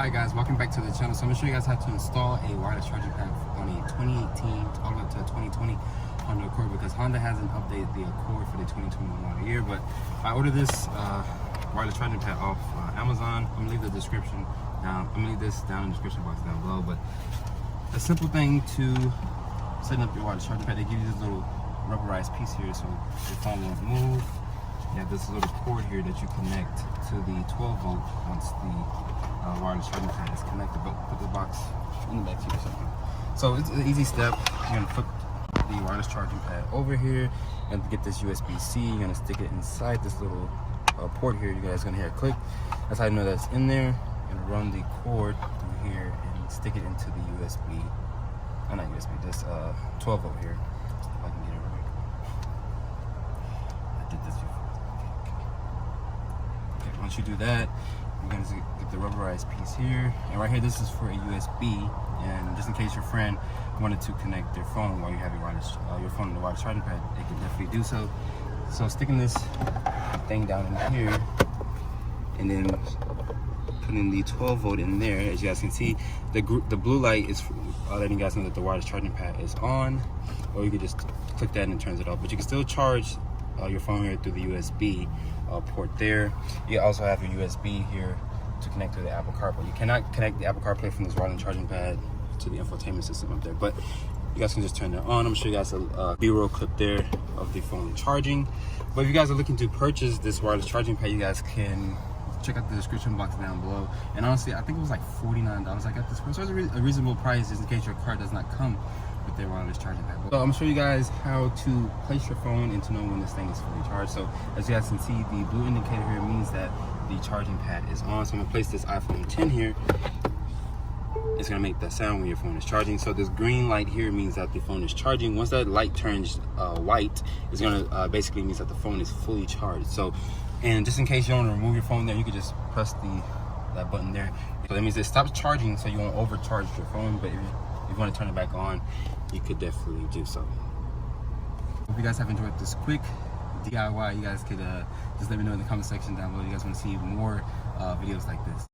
Hi guys, welcome back to the channel. So I'm going to show you guys how to install a wireless charging pad on a 2018 all the way up to a 2020 Honda Accord, because Honda hasn't updated the Accord for the 2021 model year. But I ordered this wireless charging pad off Amazon. I'm going to leave the description down. I'm going to leave this down in the description box down below. But a simple thing to setting up your wireless charging pad, they give you this little rubberized piece here so your phone won't move. You have this little cord here that you connect to the 12 volt once the wireless charging pad is connected, but put the box in the back here or something. So it's an easy step. You're gonna flip the wireless charging pad over here and get this USB-C. You're gonna stick it inside this little port here. You guys are gonna hear a click. That's how you know that's in there. You're gonna run the cord through here and stick it into the USB. Oh, not USB, this 12 volt here. If I can get it right. I did this before. Okay, once you do that, you're going to get the rubberized piece here, and right here this is for a USB, and just in case your friend wanted to connect their phone while you have your phone in the wireless charging pad, they can definitely do so. So sticking this thing down in here and then putting the 12 volt in there, as you guys can see, the blue light is letting you guys know that the wireless charging pad is on, or you could just click that and it turns it off. But you can still charge your phone here through the USB port there. You also have your USB here to connect to the Apple CarPlay. You cannot connect the Apple CarPlay from this wireless charging pad to the infotainment system up there, but you guys can just turn that on. I'm gonna show you guys a B-roll clip there of the phone charging. But if you guys are looking to purchase this wireless charging pad, you guys can check out the description box down below. And honestly, I think it was like $49 I got this for, so it's a reasonable price just in case your car does not come with their wireless charging pad. So I'm gonna show you guys how to place your phone and to know when this thing is fully charged. So as you guys can see, the blue indicator here means that the charging pad is on. So I'm gonna place this iPhone 10 here. It's gonna make that sound when your phone is charging. So this green light here means that the phone is charging. Once that light turns white, it's gonna basically means that the phone is fully charged. So, and just in case you don't want to remove your phone there, you could just press that button there. So that means it stops charging, so you won't overcharge your phone. But if you want to turn it back on, you could definitely do so. Hope you guys have enjoyed this quick DIY. You guys could just let me know in the comment section down below. You guys want to see more videos like this.